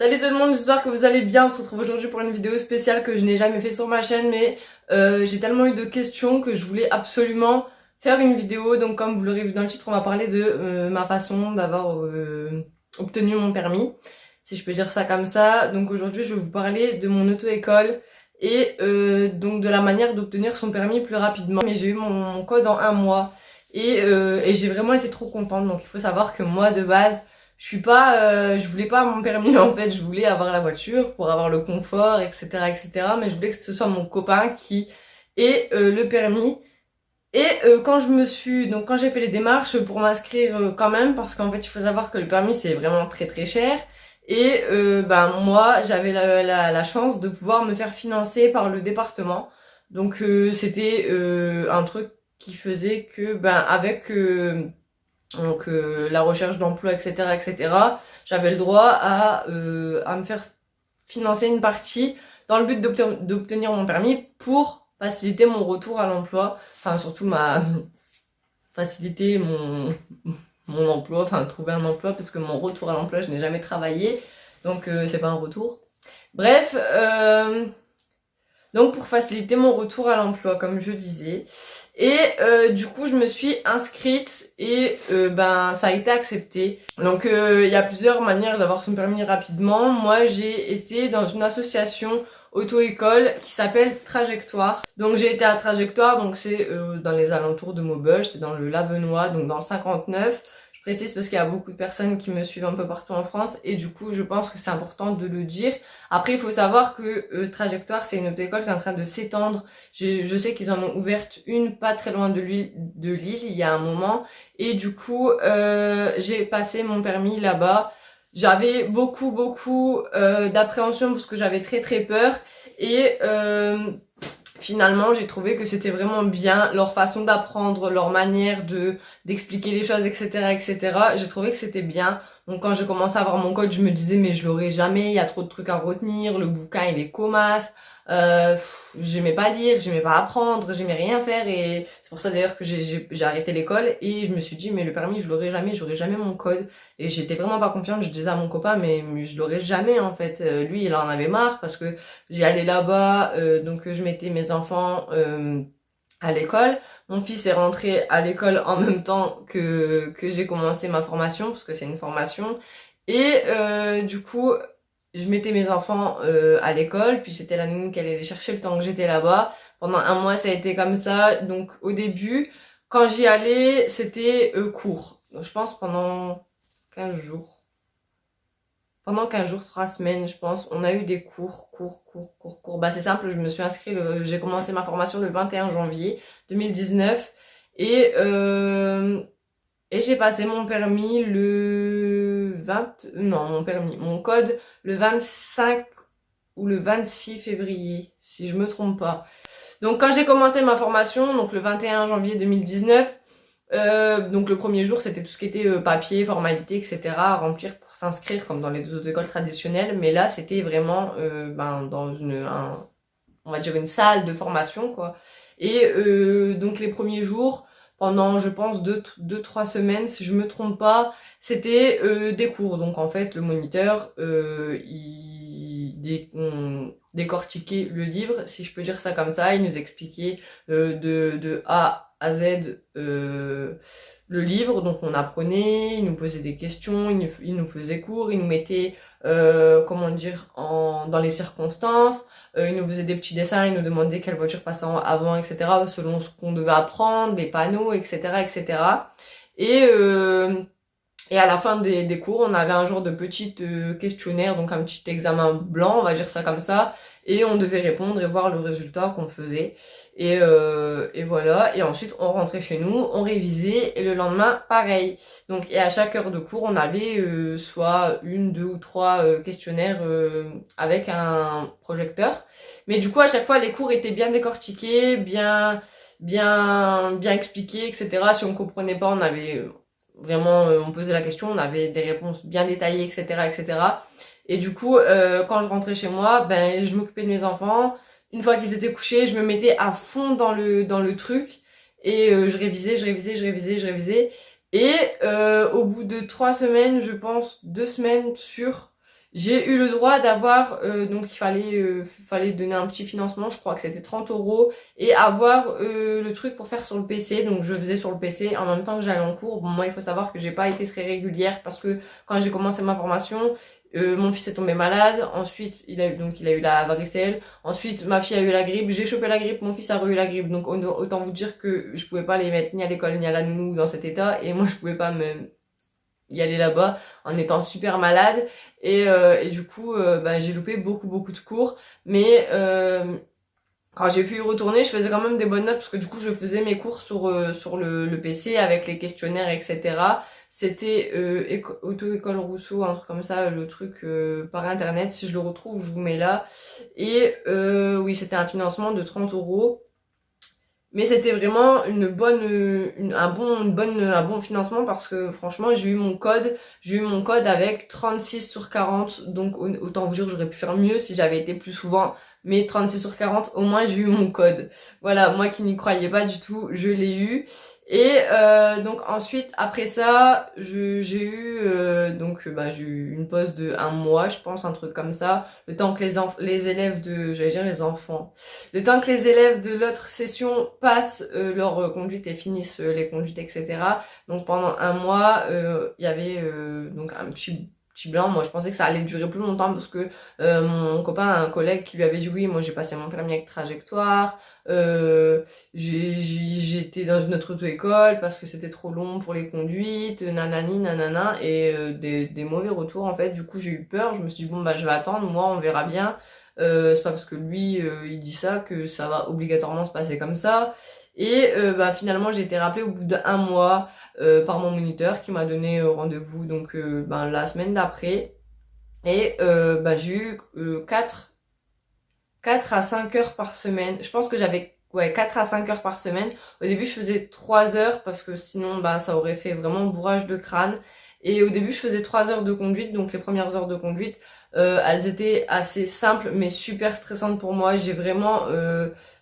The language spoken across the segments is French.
Salut tout le monde, j'espère que vous allez bien. On se retrouve aujourd'hui pour une vidéo spéciale que je n'ai jamais fait sur ma chaîne, mais j'ai tellement eu de questions que je voulais absolument faire une vidéo. Donc comme vous l'aurez vu dans le titre, on va parler de ma façon d'avoir obtenu mon permis, si je peux dire ça comme ça. Donc aujourd'hui je vais vous parler de mon auto-école et donc de la manière d'obtenir son permis plus rapidement. Mais j'ai eu mon code en 1 mois et j'ai vraiment été trop contente. Donc il faut savoir que moi de base, je voulais pas mon permis en fait, je voulais avoir la voiture pour avoir le confort, etc. Mais je voulais que ce soit mon copain qui ait le permis. Et quand j'ai fait les démarches pour m'inscrire quand même, parce qu'en fait il faut savoir que le permis c'est vraiment très très cher. Et moi j'avais la chance de pouvoir me faire financer par le département. Donc c'était un truc qui faisait que avec la recherche d'emploi, etc. J'avais le droit à me faire financer une partie dans le but d'obtenir mon permis pour faciliter mon retour à l'emploi, enfin surtout faciliter mon emploi, enfin trouver un emploi, parce que mon retour à l'emploi, je n'ai jamais travaillé, donc c'est pas un retour. Bref, donc pour faciliter mon retour à l'emploi, comme je disais. Et du coup je me suis inscrite et ça a été accepté. Donc il y a plusieurs manières d'avoir son permis rapidement. Moi j'ai été dans une association auto-école qui s'appelle Trajectoire. Donc j'ai été à Trajectoire, donc c'est dans les alentours de Maubeuge, c'est dans le Lavenois, donc dans le 59. Je précise parce qu'il y a beaucoup de personnes qui me suivent un peu partout en France et du coup je pense que c'est important de le dire. Après il faut savoir que Trajectoire c'est une auto-école qui est en train de s'étendre. Je sais qu'ils en ont ouverte une pas très loin de Lille il y a un moment. Et du coup j'ai passé mon permis là-bas. J'avais beaucoup d'appréhension parce que j'avais très peur. Et finalement j'ai trouvé que c'était vraiment bien leur façon d'apprendre, leur manière d'expliquer les choses, etc. J'ai trouvé que c'était bien. Donc quand j'ai commencé à avoir mon code, je me disais mais je l'aurai jamais, il y a trop de trucs à retenir, le bouquin il est comasse, j'aimais pas lire, j'aimais pas apprendre, j'aimais rien faire. Et c'est pour ça d'ailleurs que j'ai arrêté l'école et je me suis dit mais le permis je l'aurai jamais, j'aurai jamais mon code. Et j'étais vraiment pas confiante, je disais à mon copain mais je l'aurai jamais en fait. Lui il en avait marre parce que j'y allais là-bas, donc je mettais mes enfants à l'école. Mon fils est rentré à l'école en même temps que j'ai commencé ma formation, parce que c'est une formation. Et du coup, je mettais mes enfants à l'école, puis c'était la nounou qui allait les chercher le temps que j'étais là-bas. Pendant 1 mois, ça a été comme ça. Donc au début, quand j'y allais, c'était court. Donc, je pense pendant 15 jours. Pendant 15 jours, 3 semaines, je pense, on a eu des cours. Bah, c'est simple, je me suis inscrite, j'ai commencé ma formation le 21 janvier 2019 et j'ai passé mon permis mon code le 25 ou le 26 février, si je me trompe pas. Donc quand j'ai commencé ma formation, donc le 21 janvier 2019, donc le premier jour c'était tout ce qui était papier, formalité, etc. à remplir pour s'inscrire comme dans les autres écoles traditionnelles, mais là c'était vraiment dans on va dire une salle de formation quoi. Et donc les premiers jours, pendant je pense 2-3 semaines si je me trompe pas, c'était des cours. Donc en fait le moniteur on décortiquait le livre, si je peux dire ça comme ça, il nous expliquait de A à Z le livre, donc on apprenait, il nous posait des questions, il nous faisait cours, il nous mettait dans les circonstances, il nous faisait des petits dessins, il nous demandait quelle voiture passait avant, etc. selon ce qu'on devait apprendre, les panneaux, etc. Et à la fin des cours, on avait un genre de petit questionnaire, donc un petit examen blanc, on va dire ça comme ça, et on devait répondre et voir le résultat qu'on faisait. Et voilà, et ensuite on rentrait chez nous, on révisait, et le lendemain, pareil. Donc, et à chaque heure de cours, on avait soit 1, 2 ou 3 questionnaires avec un projecteur. Mais du coup, à chaque fois, les cours étaient bien décortiqués, bien expliqués, etc. Si on comprenait pas, on avait vraiment, on posait la question, on avait des réponses bien détaillées, etc. Et du coup, quand je rentrais chez moi, je m'occupais de mes enfants. Une fois qu'ils étaient couchés, je me mettais à fond dans le truc et je révisais. Et au bout de 3 semaines, je pense 2 semaines sûres, J'ai eu le droit d'avoir, donc fallait donner un petit financement, je crois que c'était 30 € et avoir le truc pour faire sur le PC. Donc je faisais sur le PC en même temps que j'allais en cours. Bon, moi il faut savoir que j'ai pas été très régulière parce que quand j'ai commencé ma formation, mon fils est tombé malade, ensuite il a eu la varicelle, ensuite ma fille a eu la grippe, j'ai chopé la grippe, mon fils a eu la grippe, donc autant vous dire que je pouvais pas les mettre ni à l'école ni à la nounou dans cet état, et moi je pouvais pas y aller là-bas en étant super malade, et du coup bah, j'ai loupé beaucoup de cours, mais quand j'ai pu y retourner, je faisais quand même des bonnes notes parce que du coup je faisais mes cours sur le PC avec les questionnaires, etc. C'était Auto-école Rousseau, un truc comme ça, le truc par internet. Si je le retrouve, je vous mets là. Et oui, c'était un financement de 30 €. Mais c'était vraiment un bon financement parce que franchement j'ai eu mon code avec 36/40, donc autant vous dire que j'aurais pu faire mieux si j'avais été plus souvent, mais 36/40, au moins j'ai eu mon code. Voilà, moi qui n'y croyais pas du tout, je l'ai eu. Et donc ensuite, après ça, j'ai eu j'ai eu une pause de 1 mois, je pense, un truc comme ça, le temps que les élèves j'allais dire les enfants, le temps que les élèves de l'autre session passent leur conduite et finissent les conduites, etc. Donc pendant 1 mois, il y avait donc un petit blanc. Moi je pensais que ça allait durer plus longtemps parce que mon copain a un collègue qui lui avait dit oui, moi j'ai passé mon permis avec trajectoire, j'étais dans une autre auto-école parce que c'était trop long pour les conduites, nanani nanana, et des mauvais retours en fait. Du coup j'ai eu peur, je me suis dit bon bah je vais attendre, moi on verra bien. C'est pas parce que lui il dit ça que ça va obligatoirement se passer comme ça. Et bah finalement j'ai été rappelée au bout d'1 mois par mon moniteur qui m'a donné rendez-vous donc la semaine d'après. Et bah j'ai eu 4 à 5 heures par semaine. Je pense que j'avais 4 à 5 heures par semaine. Au début je faisais 3 heures parce que sinon bah ça aurait fait vraiment bourrage de crâne. Et au début je faisais 3 heures de conduite, donc les premières heures de conduite elles étaient assez simples mais super stressantes pour moi. J'ai vraiment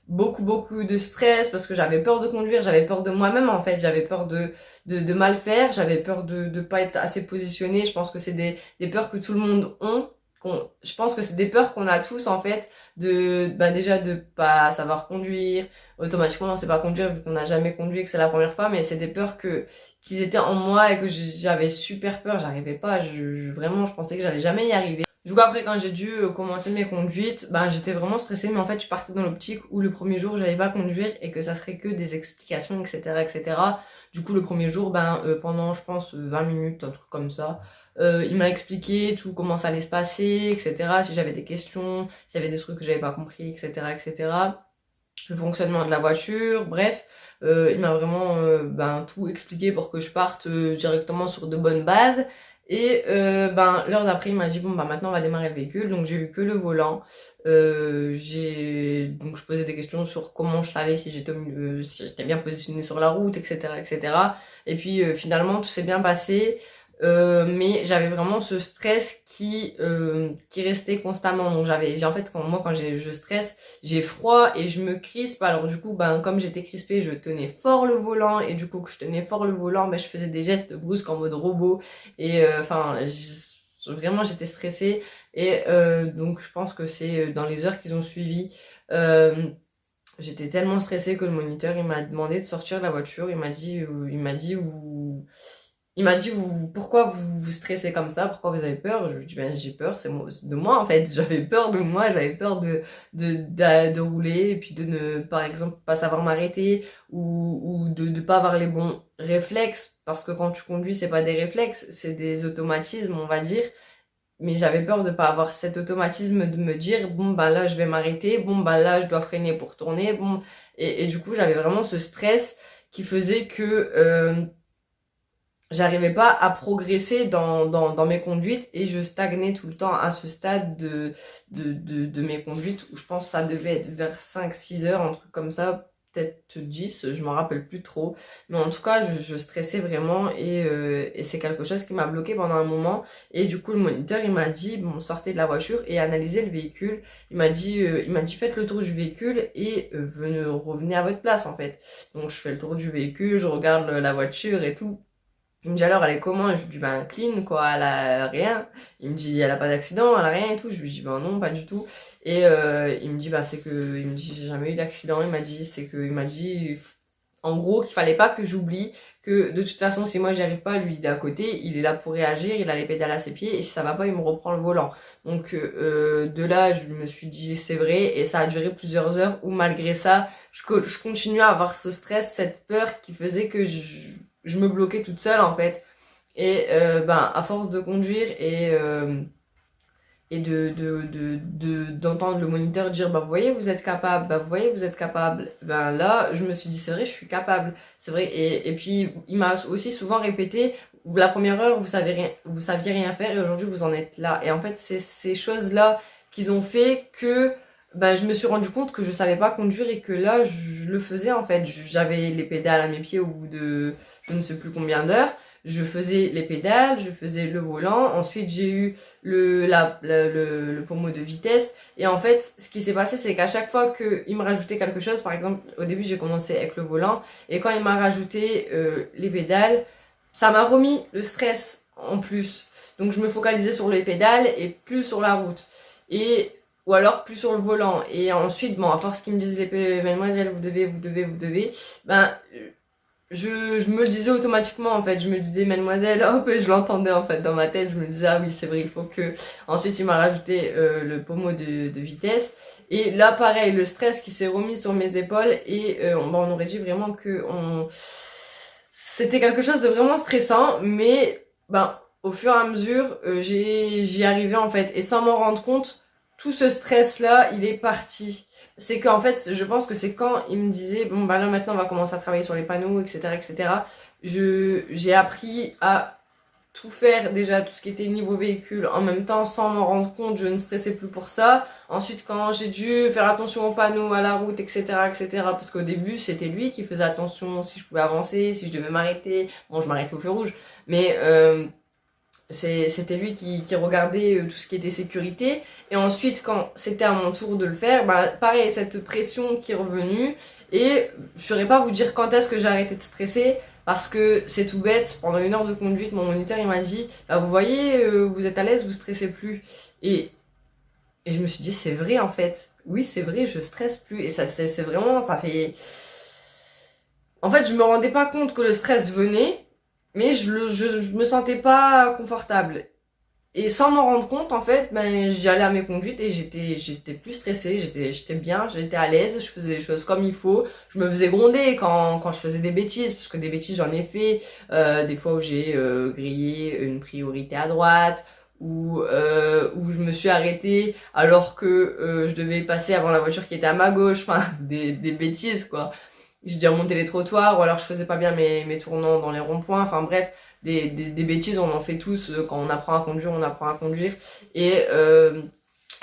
beaucoup de stress parce que j'avais peur de conduire, j'avais peur de moi-même en fait, j'avais peur de mal faire, j'avais peur de pas être assez positionnée. Je pense que c'est des peurs que tout le monde ont. Je pense que c'est des peurs qu'on a tous en fait, déjà de pas savoir conduire. Automatiquement on sait pas conduire vu qu'on n'a jamais conduit et que c'est la première fois, mais c'est des peurs qu'ils étaient en moi et que j'avais super peur, j'arrivais pas, vraiment je pensais que j'allais jamais y arriver. Du coup après quand j'ai dû commencer mes conduites, j'étais vraiment stressée, mais en fait je partais dans l'optique où le premier jour j'allais pas conduire et que ça serait que des explications, etc. Du coup le premier jour, pendant je pense 20 minutes, un truc comme ça, il m'a expliqué tout, comment ça allait se passer, etc. Si j'avais des questions, s'il y avait des trucs que j'avais pas compris, etc. Le fonctionnement de la voiture, bref. Il m'a vraiment tout expliqué pour que je parte directement sur de bonnes bases. Et l'heure d'après il m'a dit bon maintenant on va démarrer le véhicule, donc j'ai eu que le volant. Donc je posais des questions sur comment je savais si j'étais bien positionnée sur la route, etc. Et puis finalement tout s'est bien passé. Mais j'avais vraiment ce stress qui restait constamment. Donc en fait quand je stresse, j'ai froid et je me crispe. Alors du coup comme j'étais crispée, je tenais fort le volant, et du coup que je tenais fort le volant, je faisais des gestes brusques en mode robot, et vraiment j'étais stressée. Et donc je pense que c'est dans les heures qui ont suivi, j'étais tellement stressée que le moniteur il m'a demandé de sortir de la voiture. Il m'a dit pourquoi vous stressez comme ça, pourquoi vous avez peur? Je dis j'ai peur, c'est de moi en fait, j'avais peur de moi, j'avais peur de rouler, et puis de ne, par exemple, pas savoir m'arrêter, ou de pas avoir les bons réflexes, parce que quand tu conduis c'est pas des réflexes, c'est des automatismes on va dire. Mais j'avais peur de pas avoir cet automatisme, de me dire là je vais m'arrêter, là je dois freiner pour tourner, et du coup j'avais vraiment ce stress qui faisait que j'arrivais pas à progresser dans mes conduites, et je stagnais tout le temps à ce stade de mes conduites, où je pense que ça devait être vers 5-6 heures, un truc comme ça, peut-être 10, je m'en rappelle plus trop. Mais en tout cas, je stressais vraiment, et c'est quelque chose qui m'a bloqué pendant un moment. Et du coup, le moniteur, il m'a dit, sortez de la voiture et analysez le véhicule. Il m'a dit faites le tour du véhicule et revenez à votre place, en fait. Donc, je fais le tour du véhicule, je regarde la voiture et tout. Il me dit alors elle est comment? Je lui dis ben clean quoi, elle a rien. Il me dit elle a pas d'accident, elle a rien et tout. Je lui dis ben non, pas du tout. Et il me dit bah c'est que, il me dit j'ai jamais eu d'accident. Il m'a dit c'est que, il m'a dit en gros qu'il fallait pas que j'oublie que de toute façon si moi j'y arrive pas, lui il est à côté, il est là pour réagir, il a les pédales à ses pieds et si ça va pas il me reprend le volant. Donc de là je me suis dit c'est vrai et ça a duré plusieurs heures où malgré ça je continuais à avoir ce stress, cette peur qui faisait que je me bloquais toute seule en fait. Et ben à force de conduire et d'entendre le moniteur dire bah vous voyez vous êtes capable, bah vous voyez vous êtes capable, ben là je me suis dit c'est vrai je suis capable, c'est vrai. Et puis il m'a aussi souvent répété la première heure vous saviez rien faire et aujourd'hui vous en êtes là. Et en fait c'est ces choses là qu'ils ont fait que ben je me suis rendu compte que je savais pas conduire et que là je le faisais en fait. J'avais les pédales à mes pieds au bout de je ne sais plus combien d'heures. Je faisais les pédales, je faisais le volant, ensuite j'ai eu le pommeau de vitesse, et en fait ce qui s'est passé c'est qu'à chaque fois qu'il me rajoutait quelque chose, par exemple au début j'ai commencé avec le volant, et quand il m'a rajouté les pédales, ça m'a remis le stress en plus, donc je me focalisais sur les pédales et plus sur la route, et ou alors plus sur le volant, et ensuite bon à force qu'ils me disent mademoiselle vous devez, ben je me le disais automatiquement en fait, je me disais mademoiselle, hop, et je l'entendais en fait dans ma tête, je me disais ah oui c'est vrai il faut que... Ensuite il m'a rajouté le pommeau de vitesse, et là pareil, le stress qui s'est remis sur mes épaules, et on aurait dit vraiment que c'était quelque chose de vraiment stressant, mais ben au fur et à mesure j'y arrivais en fait, et sans m'en rendre compte, tout ce stress là il est parti. C'est qu'en fait, je pense que c'est quand il me disait bon bah là maintenant on va commencer à travailler sur les panneaux, etc. J'ai appris à tout faire, déjà tout ce qui était niveau véhicule en même temps sans m'en rendre compte, je ne stressais plus pour ça. Ensuite quand j'ai dû faire attention aux panneaux, à la route, etc. parce qu'au début c'était lui qui faisait attention si je pouvais avancer, si je devais m'arrêter. Bon je m'arrêtais au feu rouge, mais c'était lui qui regardait tout ce qui était sécurité. Et ensuite quand c'était à mon tour de le faire, bah pareil, cette pression qui est revenue, et je saurais pas vous dire quand est-ce que j'ai arrêté de stresser, parce que c'est tout bête, pendant 1 heure de conduite mon moniteur il m'a dit bah, vous voyez vous êtes à l'aise, vous stressez plus, et je me suis dit c'est vrai en fait, oui c'est vrai, je stresse plus. Et ça c'est vraiment, ça fait, en fait je me rendais pas compte que le stress venait, mais je me sentais pas confortable. Et sans m'en rendre compte, en fait, ben, j'y allais à mes conduites et j'étais plus stressée, j'étais bien, j'étais à l'aise, je faisais les choses comme il faut. Je me faisais gronder quand je faisais des bêtises, parce que des bêtises j'en ai fait, des fois où j'ai grillé une priorité à droite, où je me suis arrêtée alors que je devais passer avant la voiture qui était à ma gauche, enfin, des bêtises, quoi. Je dis remonter les trottoirs, ou alors je faisais pas bien mes tournants dans les ronds-points, enfin bref, des bêtises, on en fait tous, quand on apprend à conduire, on apprend à conduire. Et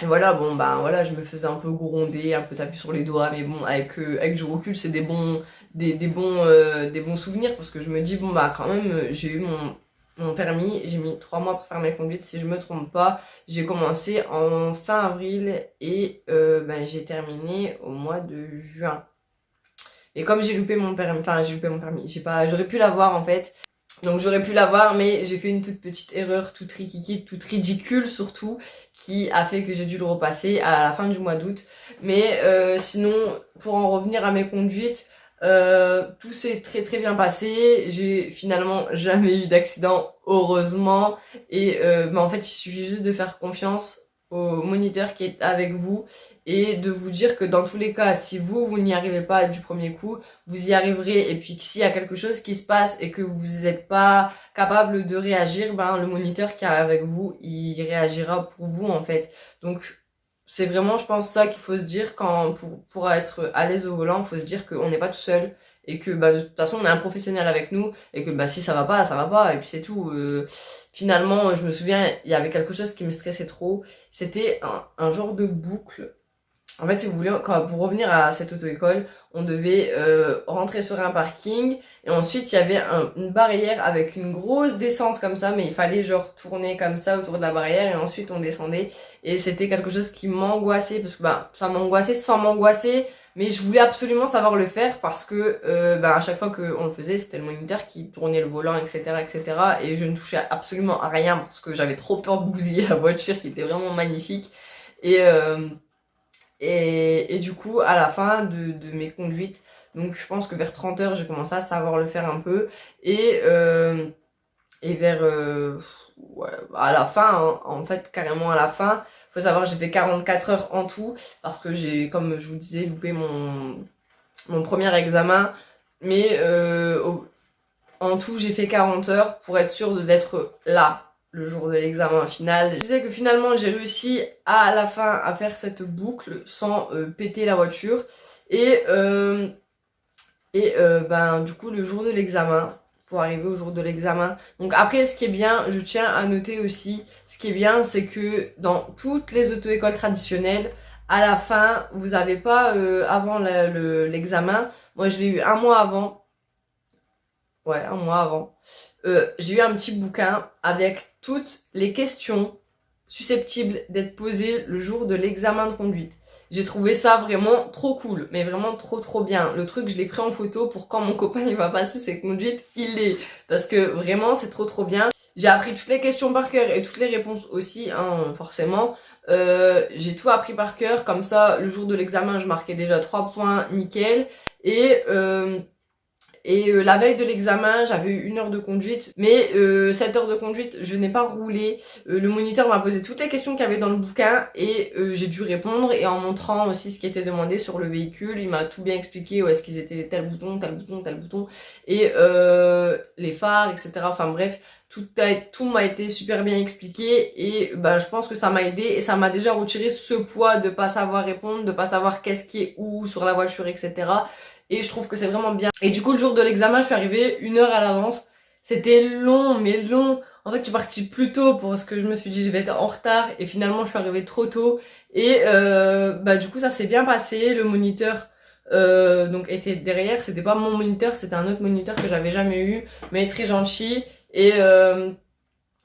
voilà, bon bah voilà, je me faisais un peu gronder, un peu taper sur les doigts, mais bon, avec du recul, c'est des bons souvenirs, parce que je me dis, bon bah quand même, j'ai eu mon permis, j'ai mis 3 mois pour faire mes conduites, si je me trompe pas. J'ai commencé en fin avril, et ben, j'ai terminé au mois de juin. Et comme j'ai loupé mon permis, j'aurais pu l'avoir en fait. Donc j'aurais pu l'avoir, mais j'ai fait une toute petite erreur, toute rikiki, toute ridicule surtout, qui a fait que j'ai dû le repasser à la fin du mois d'août. Mais sinon, pour en revenir à mes conduites, tout s'est très très bien passé. J'ai finalement jamais eu d'accident, heureusement. Et en fait, il suffit juste de faire confiance au moniteur qui est avec vous, et de vous dire que dans tous les cas, si vous n'y arrivez pas du premier coup, vous y arriverez. Et puis que s'il y a quelque chose qui se passe et que vous n'êtes pas capable de réagir, ben le moniteur qui est avec vous, il réagira pour vous en fait. Donc c'est vraiment, je pense, ça qu'il faut se dire pour être à l'aise au volant. Il faut se dire qu'on n'est pas tout seul, et que bah, de toute façon on a un professionnel avec nous, et que bah, si ça va pas, et puis c'est tout. Finalement, je me souviens, il y avait quelque chose qui me stressait trop, c'était un genre de boucle. En fait, si vous voulez, pour revenir à cette auto-école, on devait rentrer sur un parking, et ensuite il y avait une barrière avec une grosse descente comme ça, mais il fallait genre tourner comme ça autour de la barrière, et ensuite on descendait. Et c'était quelque chose qui m'angoissait, parce que bah ça m'angoissait sans m'angoisser, mais je voulais absolument savoir le faire parce que à chaque fois qu'on le faisait, c'était le moniteur qui tournait le volant, etc., etc. Et je ne touchais absolument à rien parce que j'avais trop peur de bousiller la voiture qui était vraiment magnifique. Et du coup, à la fin de mes conduites, donc je pense que vers 30 heures, j'ai commencé à savoir le faire un peu. Et vers ouais, à la fin, hein, en fait, carrément à la fin, faut savoir que j'ai fait 44 heures en tout, parce que j'ai, comme je vous disais, loupé mon premier examen. Mais en tout, j'ai fait 40 heures pour être sûre d'être là le jour de l'examen final. Je disais que finalement, j'ai réussi à la fin à faire cette boucle sans péter la voiture. Du coup, le jour de l'examen, pour arriver au jour de l'examen. Donc après, ce qui est bien, je tiens à noter aussi, ce qui est bien, c'est que dans toutes les auto-écoles traditionnelles, à la fin, vous n'avez pas avant l'examen. Moi, je l'ai eu un mois avant. Ouais, un mois avant. J'ai eu un petit bouquin avec toutes les questions susceptibles d'être posées le jour de l'examen de conduite. J'ai trouvé ça vraiment trop cool, mais vraiment trop bien. Le truc, je l'ai pris en photo pour quand mon copain il va passer ses conduites, il l'est. Parce que vraiment, c'est trop bien. J'ai appris toutes les questions par cœur et toutes les réponses aussi, hein, forcément. J'ai tout appris par cœur, comme ça, le jour de l'examen, je marquais déjà 3 points, nickel. Et la veille de l'examen, j'avais eu 1 heure de conduite, mais cette heure de conduite, je n'ai pas roulé. Le moniteur m'a posé toutes les questions qu'il y avait dans le bouquin et j'ai dû répondre. Et en montrant aussi ce qui était demandé sur le véhicule, il m'a tout bien expliqué où est-ce qu'ils étaient, tel bouton, et les phares, etc. Enfin bref, tout m'a été super bien expliqué et je pense que ça m'a aidé et ça m'a déjà retiré ce poids de pas savoir répondre, de pas savoir qu'est-ce qui est où sur la voiture, etc. Et je trouve que c'est vraiment bien. Et du coup, le jour de l'examen, je suis arrivée 1 heure à l'avance. C'était long, mais long. En fait, je suis partie plus tôt parce que je me suis dit je vais être en retard. Et finalement, je suis arrivée trop tôt. Et du coup, ça s'est bien passé. Le moniteur donc était derrière. C'était pas mon moniteur, c'était un autre moniteur que j'avais jamais eu, mais très gentil. Et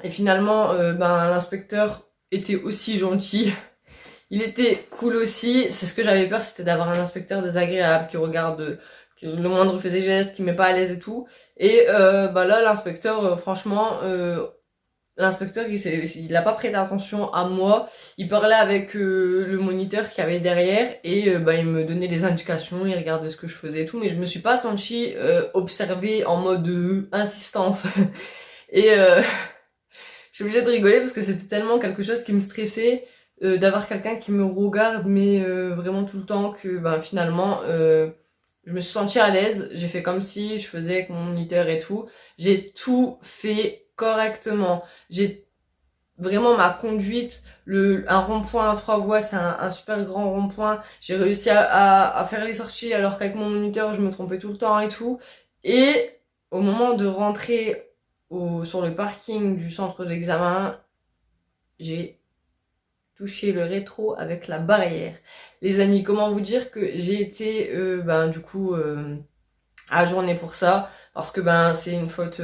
finalement, l'inspecteur était aussi gentil. Il était cool aussi. C'est ce que j'avais peur, c'était d'avoir un inspecteur désagréable qui regarde le moindre fait et geste, qui met pas à l'aise et tout. Et là, l'inspecteur, franchement, l'inspecteur, il a pas prêté attention à moi. Il parlait avec le moniteur qui avait derrière et il me donnait les indications, il regardait ce que je faisais et tout. Mais je me suis pas sentie observée en mode insistance. Et je suis obligée de rigoler parce que c'était tellement quelque chose qui me stressait. D'avoir quelqu'un qui me regarde mais vraiment tout le temps que finalement je me suis sentie à l'aise, j'ai fait comme si je faisais avec mon moniteur et tout, j'ai tout fait correctement, j'ai vraiment ma conduite, un rond-point à 3 voies, c'est un super grand rond-point, j'ai réussi à faire les sorties alors qu'avec mon moniteur je me trompais tout le temps et tout, et au moment de rentrer sur le parking du centre d'examen, j'ai toucher le rétro avec la barrière. Les amis, comment vous dire que j'ai été ajournée pour ça parce que c'est une faute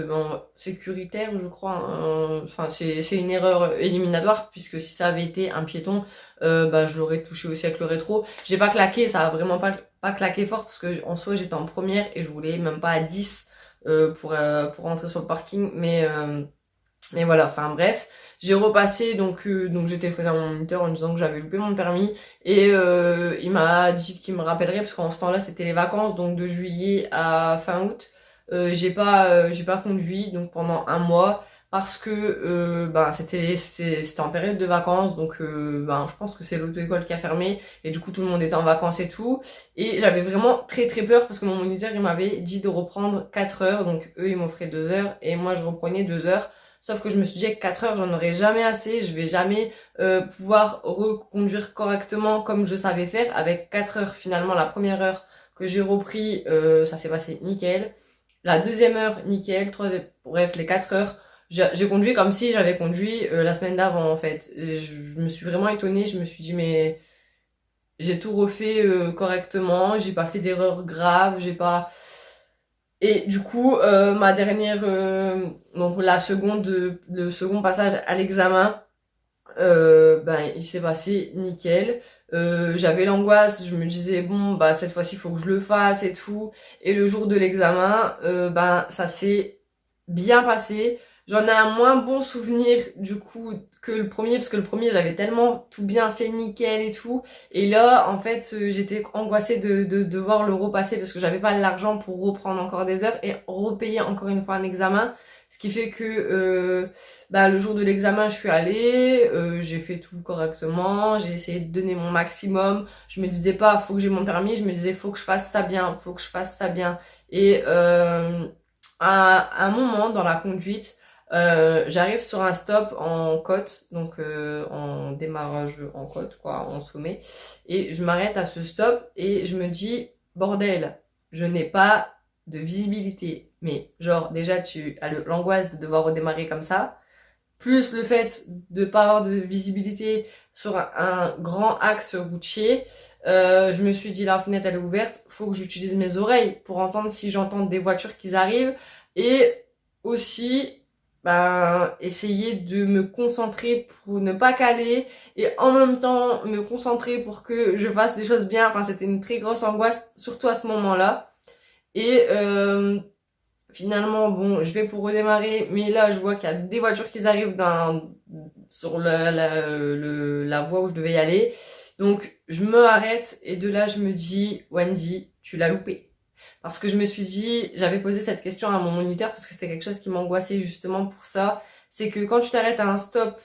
sécuritaire, je crois, hein. Enfin c'est une erreur éliminatoire puisque si ça avait été un piéton, je l'aurais touché aussi avec le rétro. J'ai pas claqué, ça a vraiment pas claqué fort parce que en soi j'étais en première et je voulais même pas à 10 pour rentrer sur le parking, mais voilà, enfin bref. J'ai repassé, donc j'ai téléphoné à mon moniteur en disant que j'avais loupé mon permis. Et il m'a dit qu'il me rappellerait, parce qu'en ce temps-là, c'était les vacances, donc de juillet à fin août. J'ai pas conduit, donc pendant un mois, parce que c'était en période de vacances, donc je pense que c'est l'auto-école qui a fermé, et du coup tout le monde était en vacances et tout. Et j'avais vraiment très peur, parce que mon moniteur, il m'avait dit de reprendre 4 heures, donc eux, ils m'offraient 2 heures, et moi, je reprenais 2 heures. Sauf que je me suis dit que 4 heures, j'en aurais jamais assez. Je vais jamais pouvoir reconduire correctement comme je savais faire. Avec 4 heures, finalement, la première heure que j'ai repris, ça s'est passé nickel. La deuxième heure, nickel. Bref, les 4 heures, j'ai conduit comme si j'avais conduit la semaine d'avant, en fait. Et je me suis vraiment étonnée. Je me suis dit, mais j'ai tout refait correctement. J'ai pas fait d'erreurs graves. Et du coup, ma dernière, donc le second passage à l'examen, il s'est passé nickel. J'avais l'angoisse, je me disais bon bah cette fois-ci il faut que je le fasse et tout. Et le jour de l'examen, ça s'est bien passé. J'en ai un moins bon souvenir du coup que le premier, parce que le premier j'avais tellement tout bien fait nickel et tout. Et là en fait j'étais angoissée de devoir le repasser parce que j'avais pas l'argent pour reprendre encore des heures et repayer encore une fois un examen. Ce qui fait que le jour de l'examen, je suis allée, j'ai fait tout correctement, j'ai essayé de donner mon maximum. Je me disais pas, faut que j'ai mon permis, je me disais, faut que je fasse ça bien, faut que je fasse ça bien. Et à un moment dans la conduite, j'arrive sur un stop en côte, donc en démarrage en côte, quoi, en sommet. Et je m'arrête à ce stop et je me dis, bordel, je n'ai pas de visibilité. Mais genre déjà tu as l'angoisse de devoir redémarrer comme ça, plus le fait de pas avoir de visibilité sur un grand axe routier. Je me suis dit la fenêtre elle est ouverte, faut que j'utilise mes oreilles pour entendre si j'entends des voitures qui arrivent et aussi essayer de me concentrer pour ne pas caler et en même temps me concentrer pour que je fasse les choses bien. Enfin c'était une très grosse angoisse surtout à ce moment-là. Et finalement, bon, je vais pour redémarrer, mais là, je vois qu'il y a des voitures qui arrivent sur la voie où je devais y aller. Donc, je me arrête et de là, je me dis, Wendy, tu l'as loupé. Parce que je me suis dit, j'avais posé cette question à mon moniteur parce que c'était quelque chose qui m'angoissait justement pour ça. C'est que quand tu t'arrêtes à un stop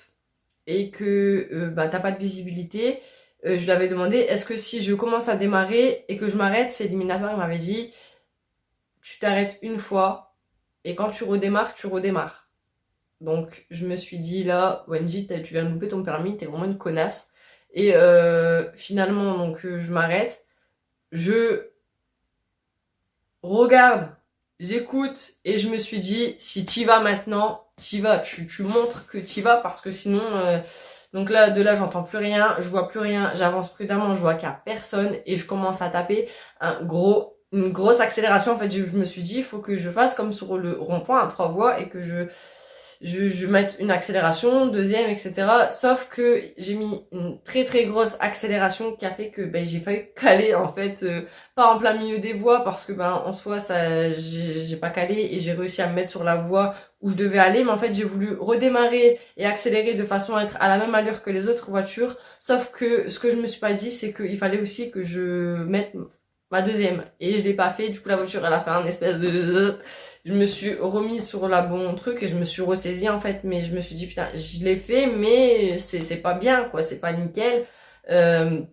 et que t'as pas de visibilité, je lui avais demandé, est-ce que si je commence à démarrer et que je m'arrête, c'est éliminatoire. Il m'avait dit, tu t'arrêtes une fois et quand tu redémarres, tu redémarres. Donc je me suis dit là, Wendy, tu viens de louper ton permis, t'es vraiment une connasse. Et finalement, donc je m'arrête, je regarde, j'écoute et je me suis dit, si t'y vas maintenant, t'y vas, tu montres que t'y vas parce que sinon... Donc là, de là, j'entends plus rien, je vois plus rien, j'avance prudemment, je vois qu'il y a personne et je commence à taper une grosse accélération. En fait, je me suis dit, il faut que je fasse comme sur le rond-point à 3 voies et que je mette une accélération, deuxième, etc. Sauf que j'ai mis une très très grosse accélération qui a fait que j'ai failli caler en fait, pas en plein milieu des voies parce que en soi ça j'ai pas calé et j'ai réussi à me mettre sur la voie où je devais aller, mais en fait j'ai voulu redémarrer et accélérer de façon à être à la même allure que les autres voitures. Sauf que ce que je me suis pas dit, c'est qu'il fallait aussi que je mette ma deuxième et je l'ai pas fait. Du coup la voiture elle a fait un espèce de... Je me suis remise sur la bon truc et je me suis ressaisie en fait, mais je me suis dit putain je l'ai fait mais c'est pas bien quoi, c'est pas nickel. Je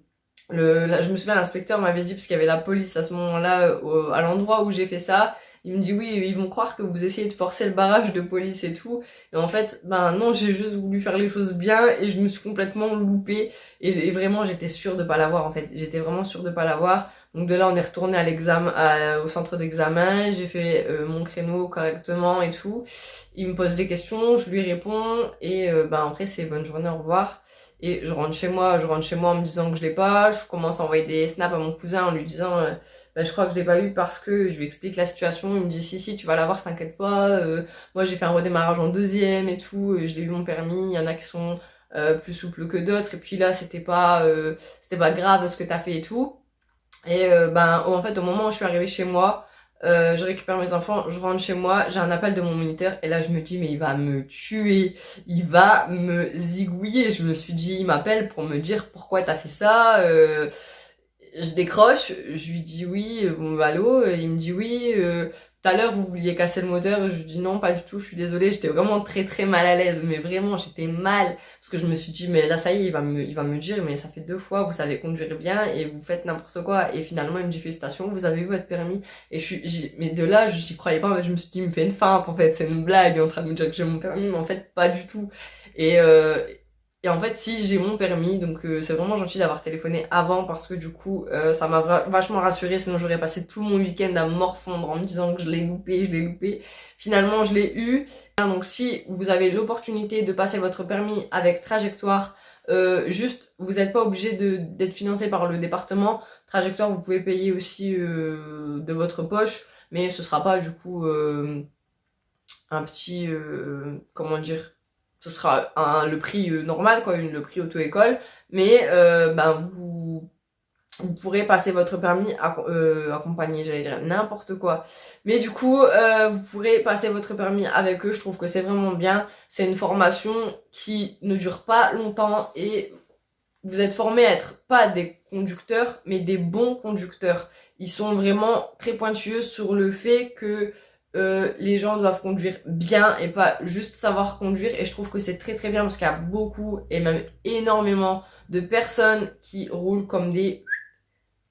me souviens l'inspecteur m'avait dit, parce qu'il y avait la police à ce moment-là à l'endroit où j'ai fait ça, il me dit oui ils vont croire que vous essayez de forcer le barrage de police et tout, et en fait non, j'ai juste voulu faire les choses bien et je me suis complètement loupée et vraiment j'étais sûre de pas l'avoir en fait, j'étais vraiment sûre de pas l'avoir. Donc de là on est retourné à l'examen, au centre d'examen, j'ai fait mon créneau correctement et tout, il me pose des questions, je lui réponds et après c'est bonne journée, au revoir. Et je rentre chez moi en me disant que je l'ai pas, je commence à envoyer des snaps à mon cousin en lui disant je crois que je l'ai pas eu parce que je lui explique la situation, il me dit si tu vas l'avoir, t'inquiète pas, moi j'ai fait un redémarrage en deuxième et tout, je l'ai eu mon permis, il y en a qui sont plus souples que d'autres et puis là c'était pas grave ce que t'as fait et tout. Et en fait au moment où je suis arrivée chez moi, je récupère mes enfants, je rentre chez moi, j'ai un appel de mon moniteur et là je me dis mais il va me tuer, il va me zigouiller. Je me suis dit il m'appelle pour me dire pourquoi t'as fait ça. Je décroche, je lui dis oui, bon allô, il me dit oui, tout à l'heure vous vouliez casser le moteur, je lui dis non pas du tout, je suis désolée, j'étais vraiment très très mal à l'aise, mais vraiment j'étais mal, parce que je me suis dit mais là ça y est, il va me dire mais ça fait 2 fois, vous savez conduire bien et vous faites n'importe quoi, et finalement il me dit félicitations, vous avez eu votre permis, et mais de là j'y croyais pas, mais je me suis dit il me fait une feinte en fait, c'est une blague, il est en train de me dire que j'ai mon permis, mais en fait pas du tout, et en fait, si j'ai mon permis, donc c'est vraiment gentil d'avoir téléphoné avant parce que du coup, ça m'a vachement rassurée, sinon j'aurais passé tout mon week-end à morfondre en me disant que je l'ai loupé. Finalement, je l'ai eu. Donc si vous avez l'opportunité de passer votre permis avec Trajectoire, juste, vous n'êtes pas obligé d'être financé par le département. Trajectoire, vous pouvez payer aussi de votre poche, mais ce sera pas du coup un petit, comment dire, ce sera le prix normal, quoi, le prix auto-école, mais ben vous pourrez passer votre permis accompagné, j'allais dire n'importe quoi. Mais du coup, vous pourrez passer votre permis avec eux, je trouve que c'est vraiment bien. C'est une formation qui ne dure pas longtemps et vous êtes formés à être pas des conducteurs, mais des bons conducteurs. Ils sont vraiment très pointueux sur le fait que les gens doivent conduire bien et pas juste savoir conduire. Et je trouve que c'est très très bien parce qu'il y a beaucoup et même énormément de personnes qui roulent comme des...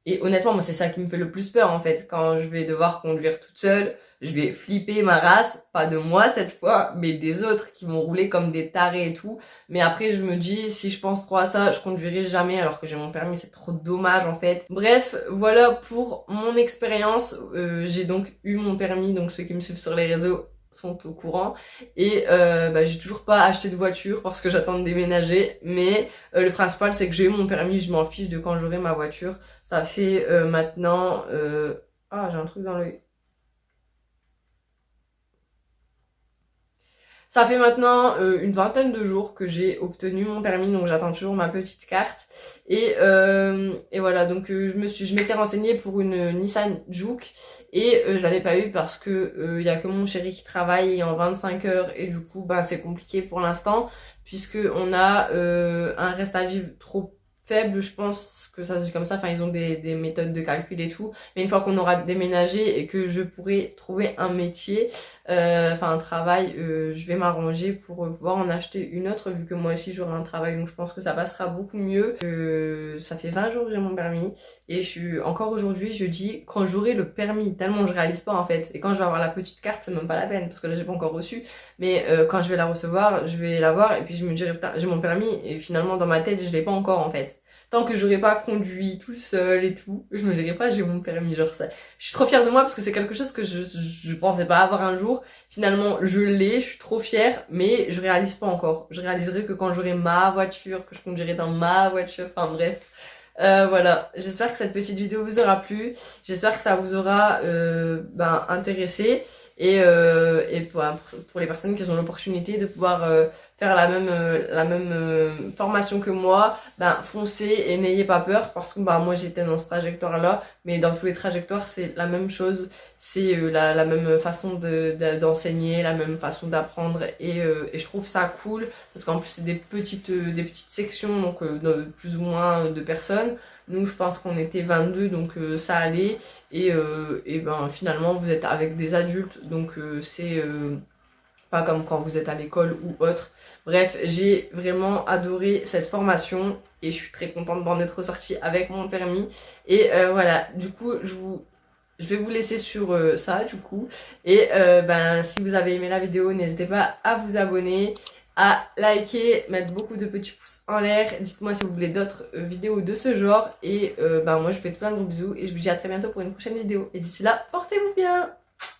Et honnêtement, moi c'est ça qui me fait le plus peur en fait. Quand je vais devoir conduire toute seule, je vais flipper ma race, pas de moi cette fois, mais des autres qui vont rouler comme des tarés et tout. Mais après je me dis, si je pense trop à ça, je conduirai jamais alors que j'ai mon permis, c'est trop dommage en fait. Bref, voilà pour mon expérience. J'ai donc eu mon permis, donc ceux qui me suivent sur les réseaux sont au courant, et bah, j'ai toujours pas acheté de voiture parce que j'attends de déménager, mais le principal c'est que j'ai eu mon permis, je m'en fiche de quand j'aurai ma voiture. Ça fait maintenant ah, j'ai un truc dans l'œil. Ça fait maintenant une vingtaine de jours que j'ai obtenu mon permis, donc j'attends toujours ma petite carte. Et voilà, donc je m'étais renseignée pour une Nissan Juke et je l'avais pas eu parce que y a que mon chéri qui travaille en 25 heures et du coup bah c'est compliqué pour l'instant puisque on a un reste à vivre trop faible, je pense que ça se dit comme ça, enfin ils ont des méthodes de calcul et tout, mais une fois qu'on aura déménagé et que je pourrai trouver un métier, enfin un travail, je vais m'arranger pour pouvoir en acheter une autre vu que moi aussi j'aurai un travail, donc je pense que ça passera beaucoup mieux. Ça fait 20 jours que j'ai mon permis et je suis encore aujourd'hui, je dis quand j'aurai le permis, tellement je réalise pas en fait, et quand je vais avoir la petite carte c'est même pas la peine parce que là j'ai pas encore reçu, mais quand je vais la recevoir, je vais la voir et puis je me dirai putain j'ai mon permis et finalement dans ma tête je l'ai pas encore en fait. Tant que j'aurais pas conduit tout seul et tout, je me dirais pas j'ai mon permis, genre ça. Je suis trop fière de moi parce que c'est quelque chose que je pensais pas avoir un jour. Finalement, je l'ai, je suis trop fière, mais je réalise pas encore. Je réaliserai que quand j'aurai ma voiture, que je conduirai dans ma voiture, enfin bref. Voilà, j'espère que cette petite vidéo vous aura plu. J'espère que ça vous aura intéressé. Et pour les personnes qui ont l'opportunité de pouvoir faire la même formation que moi, ben foncez et n'ayez pas peur parce que bah moi j'étais dans ce trajectoire là, mais dans tous les trajectoires c'est la même chose, c'est la même façon d'enseigner, la même façon d'apprendre et je trouve ça cool parce qu'en plus c'est des petites sections donc de plus ou moins de personnes. Nous je pense qu'on était 22 donc ça allait et ben finalement vous êtes avec des adultes donc c'est pas comme quand vous êtes à l'école ou autre. Bref, j'ai vraiment adoré cette formation et je suis très contente d'en être sortie avec mon permis. Et voilà, du coup, je vais vous laisser sur ça, du coup. Et si vous avez aimé la vidéo, n'hésitez pas à vous abonner, à liker, mettre beaucoup de petits pouces en l'air. Dites-moi si vous voulez d'autres vidéos de ce genre. Et moi, je vous fais plein de gros bisous et je vous dis à très bientôt pour une prochaine vidéo. Et d'ici là, portez-vous bien!